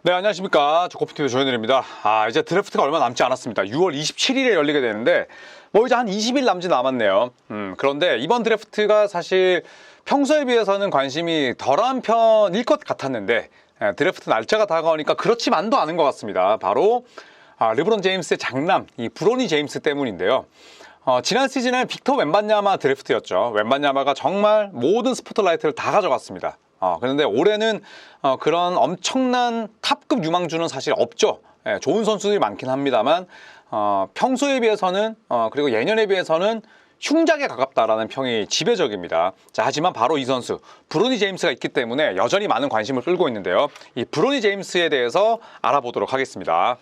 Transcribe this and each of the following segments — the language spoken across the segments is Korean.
네, 안녕하십니까. 조코프TV 조현일입니다. 이제 드래프트가 얼마 남지 않았습니다. 6월 27일에 열리게 되는데, 이제 한 20일 남짓 남았네요. 그런데 이번 드래프트가 사실 평소에 비해서는 관심이 덜한 편일 것 같았는데, 드래프트 날짜가 다가오니까 그렇지만도 않은 것 같습니다. 바로, 르브론 제임스의 장남, 이 브로니 제임스 때문인데요. 지난 시즌에 빅터 웬반야마 드래프트였죠. 웬반야마가 정말 모든 스포트라이트를 다 가져갔습니다. 그런데 올해는 그런 엄청난 탑급 유망주는 사실 없죠. 좋은 선수들이 많긴 합니다만 평소에 비해서는 그리고 예년에 비해서는 흉작에 가깝다라는 평이 지배적입니다. 자, 하지만 바로 이 선수 브로니 제임스가 있기 때문에 여전히 많은 관심을 끌고 있는데요. 이 브로니 제임스에 대해서 알아보도록 하겠습니다.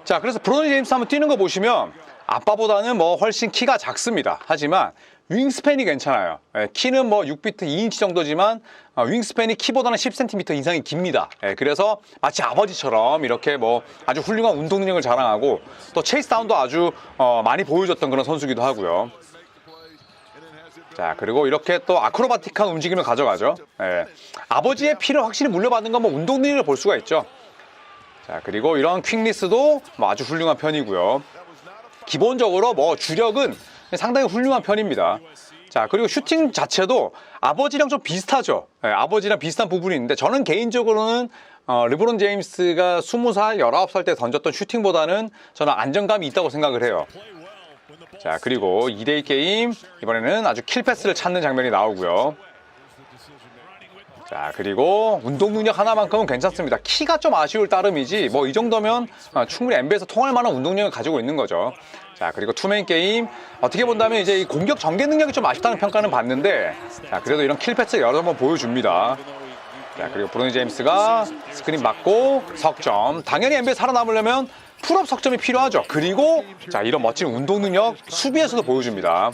자, 그래서 브로니 제임스 한번 뛰는 거 보시면 아빠보다는 훨씬 키가 작습니다. 하지만 윙스팬이 괜찮아요. 키는 6피트 2인치 정도지만 윙스팬이 키보다는 10cm 이상이 깁니다. 그래서 마치 아버지처럼 이렇게 아주 훌륭한 운동 능력을 자랑하고 또 체이스 다운도 아주 많이 보여줬던 그런 선수기도 하고요. 자, 그리고 이렇게 또 아크로바틱한 움직임을 가져가죠. 아버지의 피를 확실히 물려받는 건 운동 능력을 볼 수가 있죠. 자, 그리고 이런 퀵리스도 아주 훌륭한 편이고요. 기본적으로 주력은 상당히 훌륭한 편입니다. 자, 그리고 슈팅 자체도 아버지랑 좀 비슷하죠. 아버지랑 비슷한 부분이 있는데 저는 개인적으로는 르브론 제임스가 20살, 19살 때 던졌던 슈팅보다는 저는 안정감이 있다고 생각을 해요. 자, 그리고 2대2 게임, 이번에는 아주 킬패스를 찾는 장면이 나오고요. 자, 그리고 운동 능력 하나만큼은 괜찮습니다. 키가 좀 아쉬울 따름이지 이 정도면 충분히 NBA에서 통할 만한 운동 능력을 가지고 있는 거죠. 자, 그리고 투맨 게임 어떻게 본다면 이제 이 공격 전개 능력이 좀 아쉽다는 평가는 받는데, 자, 그래도 이런 킬패스 여러 번 보여줍니다. 자, 그리고 브로니 제임스가 스크린 맞고 석점. 당연히 NBA에 살아남으려면 풀업 석점이 필요하죠. 그리고 자, 이런 멋진 운동 능력 수비에서도 보여줍니다.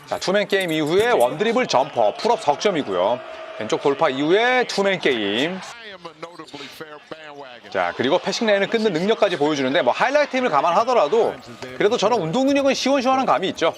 자, 투맨 게임 이후에 원드리블 점퍼 풀업 석점이고요. 왼쪽 돌파 이후에 투맨 게임. 자, 그리고 패싱 레인을 끊는 능력까지 보여주는데 하이라이트임을 감안하더라도 그래도 저는 운동 능력은 시원시원한 감이 있죠.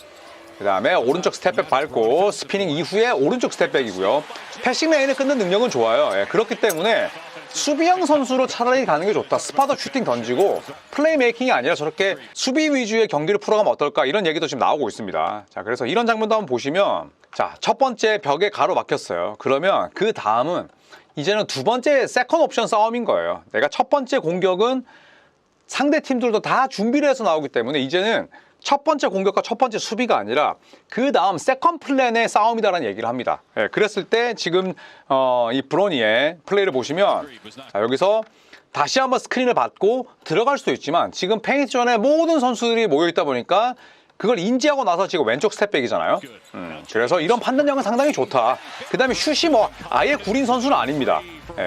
그 다음에 오른쪽 스텝백 밟고 스피닝 이후에 오른쪽 스텝백이고요. 패싱 레인을 끊는 능력은 좋아요. 그렇기 때문에 수비형 선수로 차라리 가는 게 좋다. 스팟업 슈팅 던지고 플레이메이킹이 아니라 저렇게 수비 위주의 경기를 풀어가면 어떨까, 이런 얘기도 지금 나오고 있습니다. 자, 그래서 이런 장면도 한번 보시면, 자, 첫 번째 벽에 가로막혔어요. 그러면 그 다음은 이제는 두 번째 세컨 옵션 싸움인 거예요. 내가 첫 번째 공격은 상대 팀들도 다 준비를 해서 나오기 때문에 이제는 첫 번째 공격과 첫 번째 수비가 아니라 그 다음 세컨 플랜의 싸움이다라는 얘기를 합니다. 그랬을 때 지금 이 브로니의 플레이를 보시면, 자, 여기서 다시 한번 스크린을 받고 들어갈 수도 있지만 지금 페인트존에 모든 선수들이 모여있다 보니까 그걸 인지하고 나서 지금 왼쪽 스텝백이잖아요. 그래서 이런 판단력은 상당히 좋다. 그 다음에 슛이 아예 구린 선수는 아닙니다.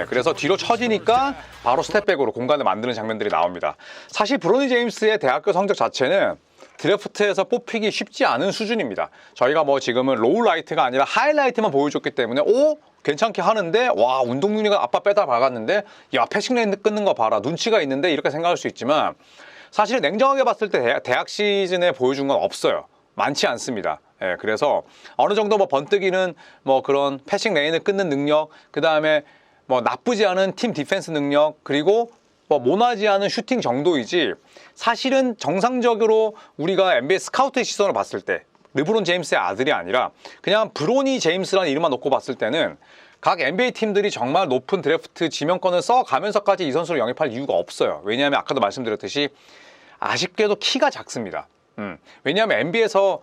그래서 뒤로 쳐지니까 바로 스텝백으로 공간을 만드는 장면들이 나옵니다. 사실 브로니 제임스의 대학교 성적 자체는 드래프트에서 뽑히기 쉽지 않은 수준입니다. 저희가 지금은 로우 라이트가 아니라 하이라이트만 보여줬기 때문에 괜찮게 하는데, 와, 운동 능력은 아빠 빼다 박았는데, 야, 패싱 레인 끊는 거 봐라, 눈치가 있는데, 이렇게 생각할 수 있지만 사실 냉정하게 봤을 때 대학 시즌에 보여준 건 없어요. 많지 않습니다. 그래서 어느 정도 번뜩이는 그런 패싱 레인을 끊는 능력, 그 다음에 나쁘지 않은 팀 디펜스 능력, 그리고 모나지 않은 슈팅 정도이지, 사실은 정상적으로 우리가 NBA 스카우트의 시선을 봤을 때 르브론 제임스의 아들이 아니라 그냥 브로니 제임스라는 이름만 놓고 봤을 때는 각 NBA 팀들이 정말 높은 드래프트 지명권을 써가면서까지 이 선수를 영입할 이유가 없어요. 왜냐하면 아까도 말씀드렸듯이 아쉽게도 키가 작습니다. 왜냐하면 NBA에서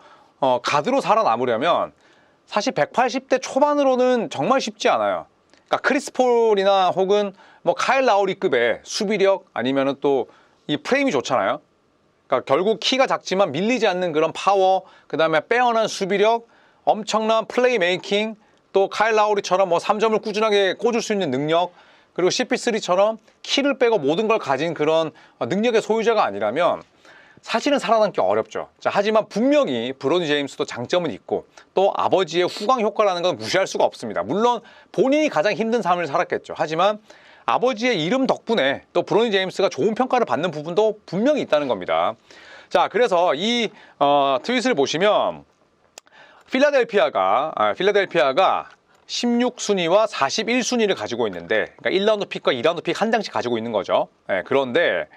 가드로 살아남으려면 사실 180대 초반으로는 정말 쉽지 않아요. 그러니까 크리스 폴이나 혹은 카일 라우리급의 수비력, 아니면은 또 이 프레임이 좋잖아요. 그러니까 결국 키가 작지만 밀리지 않는 그런 파워, 그 다음에 빼어난 수비력, 엄청난 플레이메이킹, 또 카일 라우리처럼 3점을 꾸준하게 꽂을 수 있는 능력, 그리고 CP3처럼 키를 빼고 모든 걸 가진 그런 능력의 소유자가 아니라면 사실은 살아남기 어렵죠. 자, 하지만 분명히 브로니 제임스도 장점은 있고 또 아버지의 후광 효과라는 건 무시할 수가 없습니다. 물론 본인이 가장 힘든 삶을 살았겠죠. 하지만 아버지의 이름 덕분에 또 브로니 제임스가 좋은 평가를 받는 부분도 분명히 있다는 겁니다. 자, 그래서 이 트윗을 보시면 필라델피아가 16순위와 41순위를 가지고 있는데, 그러니까 1라운드 픽과 2라운드 픽 한 장씩 가지고 있는 거죠. 그런데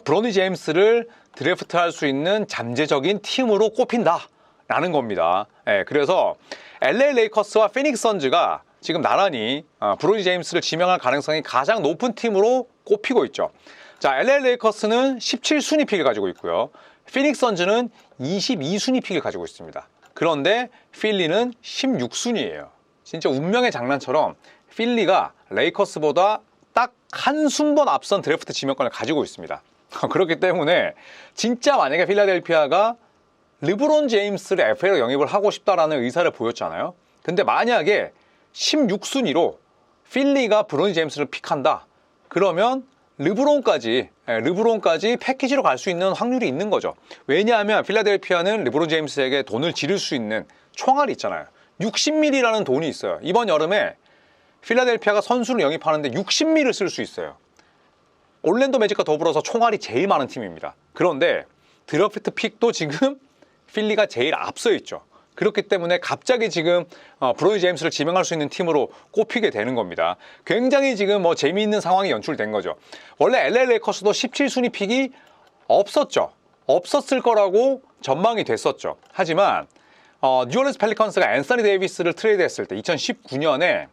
브로니 제임스를 드래프트할 수 있는 잠재적인 팀으로 꼽힌다라는 겁니다. 그래서 LA 레이커스와 피닉스 선즈가 지금 나란히 브로니 제임스를 지명할 가능성이 가장 높은 팀으로 꼽히고 있죠. 자, LA 레이커스는 17순위 픽을 가지고 있고요. 피닉스 선즈는 22순위 픽을 가지고 있습니다. 그런데 필리는 16순위예요. 진짜 운명의 장난처럼 필리가 레이커스보다 딱 한순번 앞선 드래프트 지명권을 가지고 있습니다. 그렇기 때문에 진짜 만약에 필라델피아가 르브론 제임스를 FA로 영입을 하고 싶다라는 의사를 보였잖아요. 근데 만약에 16순위로 필리가 브로니 제임스를 픽한다. 그러면 르브론까지 패키지로 갈 수 있는 확률이 있는 거죠. 왜냐하면 필라델피아는 르브론 제임스에게 돈을 지를 수 있는 총알이 있잖아요. 60밀리라는 돈이 있어요. 이번 여름에 필라델피아가 선수를 영입하는데 60밀을 쓸 수 있어요. 올랜도 매직과 더불어서 총알이 제일 많은 팀입니다. 그런데 드래프트 픽도 지금 필리가 제일 앞서 있죠. 그렇기 때문에 갑자기 지금 브로니 제임스를 지명할 수 있는 팀으로 꼽히게 되는 겁니다. 굉장히 지금 재미있는 상황이 연출된 거죠. 원래 LA 레이커스도 17순위 픽이 없었을 거라고 전망이 됐었죠. 하지만 뉴올리언스 펠리컨스가 앤서니 데이비스를 트레이드했을 때 2019년에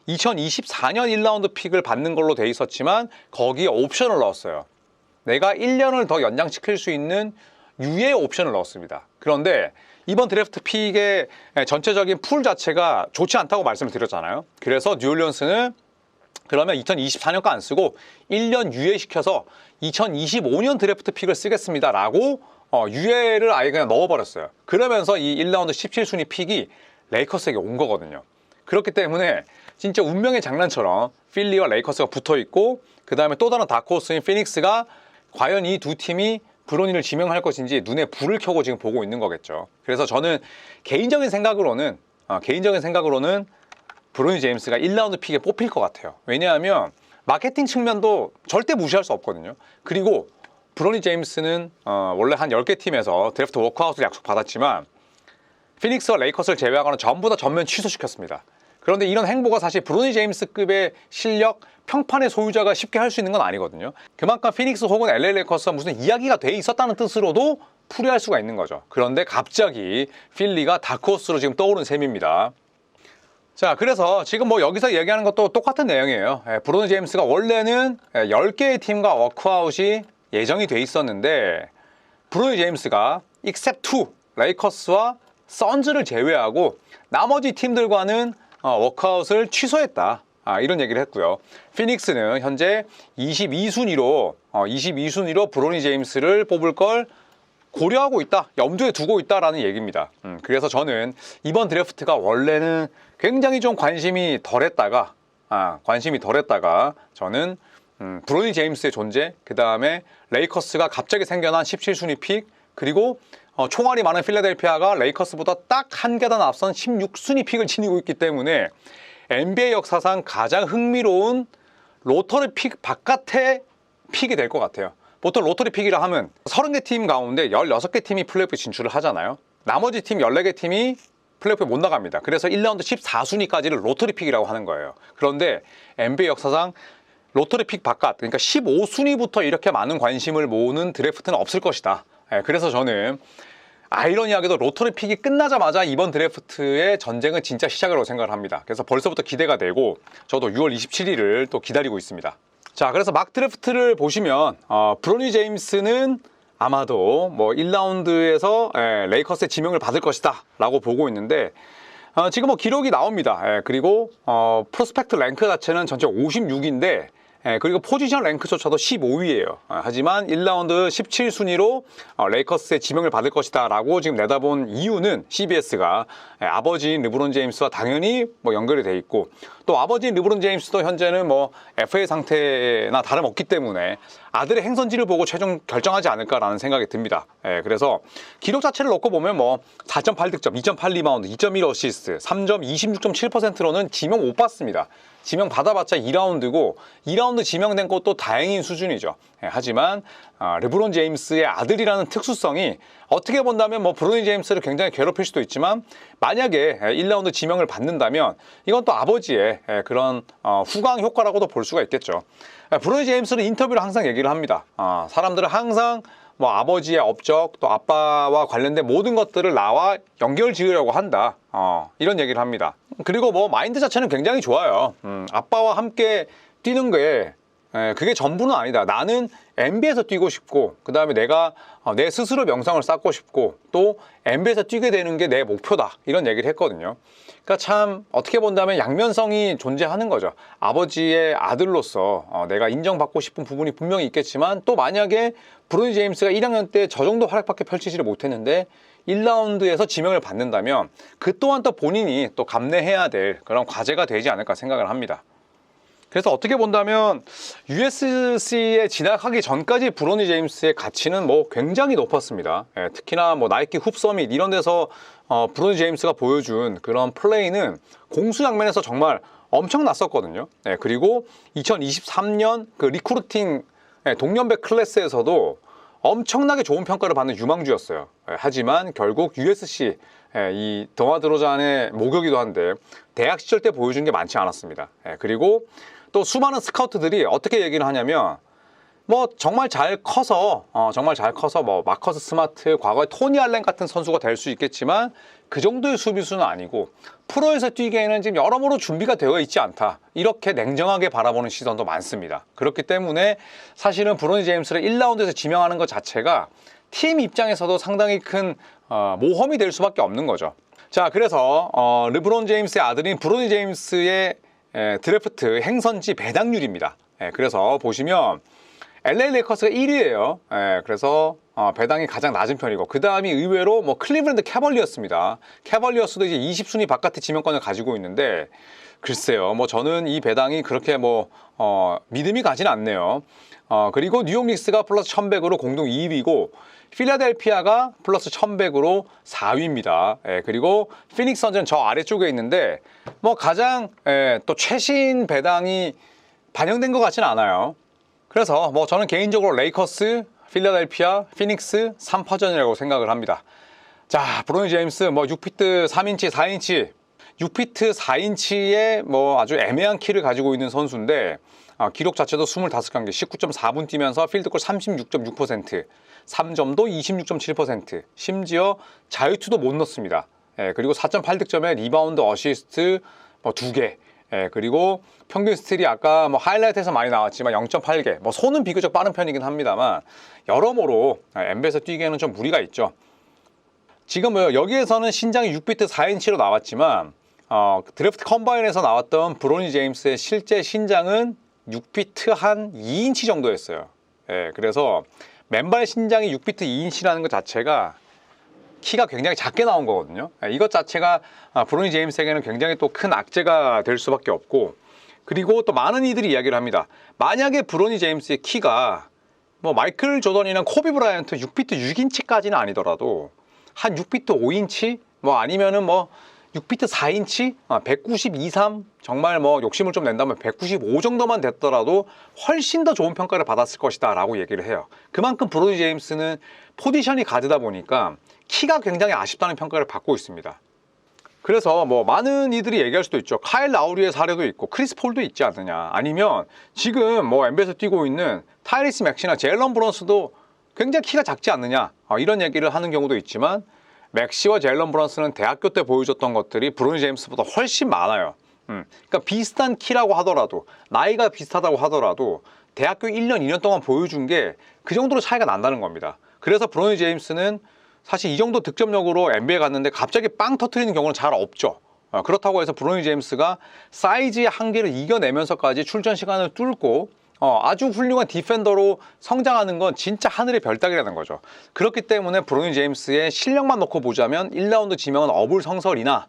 2024년 1라운드 픽을 받는 걸로 돼 있었지만 거기에 옵션을 넣었어요. 내가 1년을 더 연장시킬 수 있는 유예 옵션을 넣었습니다. 그런데 이번 드래프트 픽의 전체적인 풀 자체가 좋지 않다고 말씀을 드렸잖아요. 그래서 뉴올리언스는 그러면 2024년 거 안 쓰고 1년 유예시켜서 2025년 드래프트 픽을 쓰겠습니다 라고 유예를 아예 그냥 넣어버렸어요. 그러면서 이 1라운드 17순위 픽이 레이커스에게 온 거거든요. 그렇기 때문에 진짜 운명의 장난처럼 필리와 레이커스가 붙어있고, 그 다음에 또 다른 다크호스인 피닉스가 과연 이 두 팀이 브로니를 지명할 것인지 눈에 불을 켜고 지금 보고 있는 거겠죠. 그래서 저는 개인적인 생각으로는 브로니 제임스가 1라운드 픽에 뽑힐 것 같아요. 왜냐하면 마케팅 측면도 절대 무시할 수 없거든요. 그리고 브로니 제임스는 원래 한 10개 팀에서 드래프트 워크아웃을 약속받았지만 피닉스와 레이커스를 제외하고는 전부 다 전면 취소시켰습니다. 그런데 이런 행보가 사실 브로니 제임스급의 실력, 평판의 소유자가 쉽게 할 수 있는 건 아니거든요. 그만큼 피닉스 혹은 LA 레이커스와 무슨 이야기가 돼 있었다는 뜻으로도 풀이할 수가 있는 거죠. 그런데 갑자기 필리가 다크호스로 지금 떠오른 셈입니다. 자, 그래서 지금 여기서 얘기하는 것도 똑같은 내용이에요. 브로니 제임스가 원래는 10개의 팀과 워크아웃이 예정이 돼 있었는데 브로니 제임스가 except 2, 레이커스와 선즈를 제외하고 나머지 팀들과는 워크아웃을 취소했다. 이런 얘기를 했고요. 피닉스는 현재 22순위로 브로니 제임스를 뽑을 걸 고려하고 있다, 염두에 두고 있다라는 얘기입니다. 그래서 저는 이번 드래프트가 원래는 굉장히 좀 관심이 덜했다가 저는 브로니 제임스의 존재, 그 다음에 레이커스가 갑자기 생겨난 17순위 픽, 그리고 총알이 많은 필라델피아가 레이커스보다 딱 한 계단 앞선 16순위 픽을 지니고 있기 때문에 NBA 역사상 가장 흥미로운 로터리 픽 바깥의 픽이 될 것 같아요. 보통 로터리 픽이라 하면 30개 팀 가운데 16개 팀이 플레이오프 진출을 하잖아요. 나머지 팀 14개 팀이 플레이오프에 못 나갑니다. 그래서 1라운드 14순위까지를 로터리 픽이라고 하는 거예요. 그런데 NBA 역사상 로터리 픽 바깥, 그러니까 15순위부터 이렇게 많은 관심을 모으는 드래프트는 없을 것이다. 그래서 저는 아이러니하게도 로터리 픽이 끝나자마자 이번 드래프트의 전쟁은 진짜 시작이라고 생각을 합니다. 그래서 벌써부터 기대가 되고 저도 6월 27일을 또 기다리고 있습니다. 자, 그래서 막 드래프트를 보시면 브로니 제임스는 아마도 1라운드에서 레이커스의 지명을 받을 것이다 라고 보고 있는데 지금 기록이 나옵니다. 그리고 프로스펙트 랭크 자체는 전체 56인데 그리고 포지션 랭크조차도 15위예요. 하지만 1라운드 17순위로 레이커스의 지명을 받을 것이다 라고 지금 내다본 이유는 CBS가 아버지인 르브론 제임스와 당연히 연결이 돼 있고, 또 아버지인 르브론 제임스도 현재는 뭐 FA 상태나 다름없기 때문에 아들의 행선지를 보고 최종 결정하지 않을까라는 생각이 듭니다. 예, 그래서 기록 자체를 놓고 보면 뭐 4.8득점, 2.8 리바운드, 2.1 어시스트, 3점 26.7%로는 지명 못 받습니다. 지명 받아봤자 2라운드고 2라운드 지명된 것도 다행인 수준이죠. 예, 하지만 르브론 제임스의 아들이라는 특수성이 어떻게 본다면 뭐 브로니 제임스를 굉장히 괴롭힐 수도 있지만 만약에 1라운드 지명을 받는다면 이건 또 아버지의 그런 후광 효과라고도 볼 수가 있겠죠. 브로니 제임스는 인터뷰를 항상 얘기를 합니다. 사람들은 항상 뭐 아버지의 업적 또 아빠와 관련된 모든 것들을 나와 연결 지으려고 한다. 이런 얘기를 합니다. 그리고 뭐 마인드 자체는 굉장히 좋아요. 아빠와 함께 뛰는 게 그게 전부는 아니다. 나는 NBA에서 뛰고 싶고 그 다음에 내가 내 스스로 명성을 쌓고 싶고 또 NBA에서 뛰게 되는 게 내 목표다. 이런 얘기를 했거든요. 그러니까 참 어떻게 본다면 양면성이 존재하는 거죠. 아버지의 아들로서 내가 인정받고 싶은 부분이 분명히 있겠지만 또 만약에 브로니 제임스가 1학년 때 저 정도 활약밖에 펼치지를 못했는데 1라운드에서 지명을 받는다면 그 또한 또 본인이 또 감내해야 될 그런 과제가 되지 않을까 생각을 합니다. 그래서 어떻게 본다면 USC에 진학하기 전까지 브로니 제임스의 가치는 뭐 굉장히 높았습니다. 특히나 뭐 나이키 훅 서밋 이런 데서 브로니 제임스가 보여준 그런 플레이는 공수 장면에서 정말 엄청났었거든요. 그리고 2023년 그 리크루팅 동년배 클래스에서도 엄청나게 좋은 평가를 받는 유망주였어요. 하지만 결국 USC 이 더마 드로잔의 모교기도 한데 대학 시절 때 보여준 게 많지 않았습니다. 그리고 또 수많은 스카우트들이 어떻게 얘기를 하냐면 뭐 정말 잘 커서 뭐 마커스 스마트, 과거에 토니 알렌 같은 선수가 될 수 있겠지만 그 정도의 수비수는 아니고 프로에서 뛰기에는 지금 여러모로 준비가 되어 있지 않다. 이렇게 냉정하게 바라보는 시선도 많습니다. 그렇기 때문에 사실은 브로니 제임스를 1라운드에서 지명하는 것 자체가 팀 입장에서도 상당히 큰 모험이 될 수밖에 없는 거죠. 자, 그래서 르브론 제임스의 아들인 브로니 제임스의 드래프트 행선지 배당률입니다. 그래서 보시면 LA 레이커스가 1위예요. 그래서 배당이 가장 낮은 편이고 그 다음이 의외로 뭐 클리블랜드 캐벌리어스입니다. 캐벌리어스도 이제 20순위 바깥의 지명권을 가지고 있는데 글쎄요, 뭐 저는 이 배당이 그렇게 뭐 믿음이 가진 않네요. 그리고 뉴욕 닉스가 플러스 1100으로 공동 2위고 필라델피아가 플러스 1100으로 4위입니다. 그리고 피닉스 선즈는 저 아래쪽에 있는데 뭐 가장 또 최신 배당이 반영된 것 같지는 않아요. 그래서 뭐 저는 개인적으로 레이커스, 필라델피아, 피닉스 3파전이라고 생각을 합니다. 자, 브로니 제임스 뭐 6피트 3인치, 4인치 6피트 4인치의 뭐 아주 애매한 키를 가지고 있는 선수인데 기록 자체도 25경기 19.4분 뛰면서 필드골 36.6%, 3점도 26.7%, 심지어 자유투도 못 넣습니다. 그리고 4.8득점에 리바운드, 어시스트 뭐 2개, 그리고 평균 스틸이 아까 뭐 하이라이트에서 많이 나왔지만 0.8개, 뭐 손은 비교적 빠른 편이긴 합니다만 여러모로 NBA에서 뛰기에는 좀 무리가 있죠. 지금 뭐 여기에서는 신장이 6피트 4인치로 나왔지만 드래프트 컴바인에서 나왔던 브로니 제임스의 실제 신장은 6피트 한 2인치 정도였어요. 그래서 맨발 신장이 6피트 2인치라는 것 자체가 키가 굉장히 작게 나온 거거든요. 이것 자체가 브로니 제임스에게는 굉장히 또 큰 악재가 될 수밖에 없고, 그리고 또 많은 이들이 이야기를 합니다. 만약에 브로니 제임스의 키가 뭐 마이클 조던이나 코비 브라이언트 6피트 6인치까지는 아니더라도 한 6피트 5인치 뭐 아니면은 뭐 6피트 4인치 192, 3 정말 뭐 욕심을 좀 낸다면 195 정도만 됐더라도 훨씬 더 좋은 평가를 받았을 것이다 라고 얘기를 해요. 그만큼 브로니 제임스는 포지션이 가드다 보니까 키가 굉장히 아쉽다는 평가를 받고 있습니다. 그래서 뭐 많은 이들이 얘기할 수도 있죠. 카일 라우리의 사례도 있고 크리스 폴도 있지 않느냐, 아니면 지금 뭐 NBA에서 뛰고 있는 타이리스 맥시나 제일런 브런스도 굉장히 키가 작지 않느냐, 이런 얘기를 하는 경우도 있지만 맥시와 제일런 브런스는 대학교 때 보여줬던 것들이 브로니 제임스보다 훨씬 많아요. 그러니까 비슷한 키라고 하더라도, 나이가 비슷하다고 하더라도 대학교 1년, 2년 동안 보여준 게 그 정도로 차이가 난다는 겁니다. 그래서 브로니 제임스는 사실 이 정도 득점력으로 NBA 갔는데 갑자기 빵 터트리는 경우는 잘 없죠. 그렇다고 해서 브로니 제임스가 사이즈의 한계를 이겨내면서까지 출전 시간을 뚫고 아주 훌륭한 디펜더로 성장하는 건 진짜 하늘의 별따기라는 거죠. 그렇기 때문에 브로니 제임스의 실력만 놓고 보자면 1라운드 지명은 어불성설이나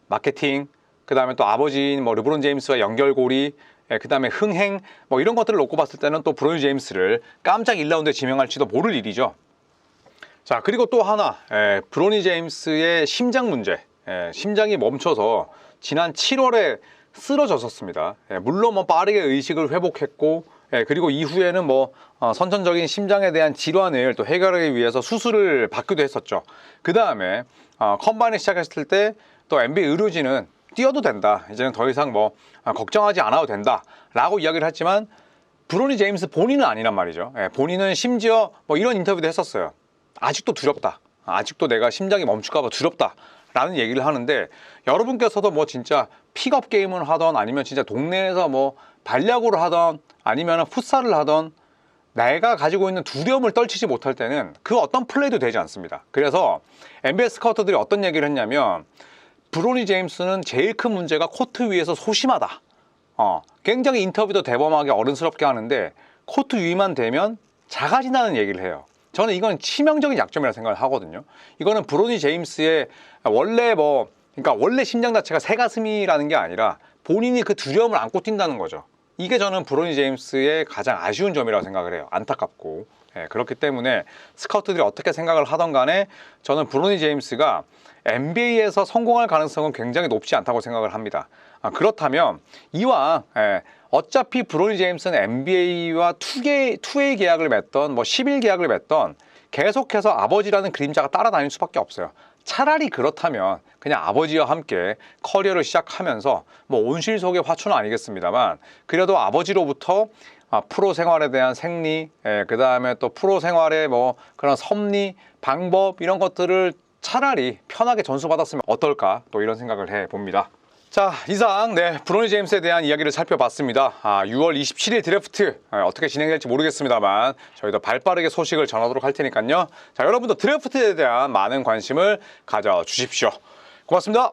마케팅, 그 다음에 또 아버지인 뭐 르브론 제임스와 연결고리, 그 다음에 흥행, 뭐 이런 것들을 놓고 봤을 때는 또 브로니 제임스를 깜짝 1라운드에 지명할지도 모를 일이죠. 자, 그리고 또 하나, 브로니 제임스의 심장 문제. 심장이 멈춰서 지난 7월에 쓰러졌었습니다. 물론 뭐 빠르게 의식을 회복했고, 그리고 이후에는 뭐 선천적인 심장에 대한 질환을 또 해결하기 위해서 수술을 받기도 했었죠. 그 다음에 컴바인을 시작했을 때 또 NBA 의료진은 뛰어도 된다, 이제는 더 이상 뭐 걱정하지 않아도 된다 라고 이야기를 했지만, 브로니 제임스 본인은 아니란 말이죠. 본인은 심지어 뭐 이런 인터뷰도 했었어요. 아직도 두렵다, 아직도 내가 심장이 멈출까 봐 두렵다 라는 얘기를 하는데, 여러분께서도 뭐 진짜 픽업 게임을 하던, 아니면 진짜 동네에서 뭐 반야구를 하던, 아니면 풋살을 하던, 내가 가지고 있는 두려움을 떨치지 못할 때는 그 어떤 플레이도 되지 않습니다. 그래서 NBA 스카우터들이 어떤 얘기를 했냐면, 브로니 제임스는 제일 큰 문제가 코트 위에서 소심하다. 굉장히 인터뷰도 대범하게 어른스럽게 하는데 코트 위만 되면 작아진다는 얘기를 해요. 저는 이건 치명적인 약점이라고 생각을 하거든요. 이거는 브로니 제임스의 그러니까 원래 심장 자체가 새가슴이라는 게 아니라 본인이 그 두려움을 안고 뛴다는 거죠. 이게 저는 브로니 제임스의 가장 아쉬운 점이라고 생각을 해요. 안타깝고. 그렇기 때문에 스카우트들이 어떻게 생각을 하던 간에 저는 브로니 제임스가 NBA에서 성공할 가능성은 굉장히 높지 않다고 생각을 합니다. 그렇다면 이왕 어차피 브로니 제임스는 NBA와 2A 계약을 맺던 뭐 10일 계약을 맺던 계속해서 아버지라는 그림자가 따라다닐 수밖에 없어요. 차라리 그렇다면 그냥 아버지와 함께 커리어를 시작하면서 뭐 온실속의 화초는 아니겠습니다만, 그래도 아버지로부터 프로 생활에 대한 생리, 그 다음에 또 프로 생활의 뭐 그런 섭리, 방법, 이런 것들을 차라리 편하게 전수받았으면 어떨까, 또 이런 생각을 해봅니다. 자, 이상 브로니 제임스에 대한 이야기를 살펴봤습니다. 6월 27일 드래프트 어떻게 진행될지 모르겠습니다만 저희도 발빠르게 소식을 전하도록 할 테니까요. 자, 여러분도 드래프트에 대한 많은 관심을 가져주십시오. 고맙습니다.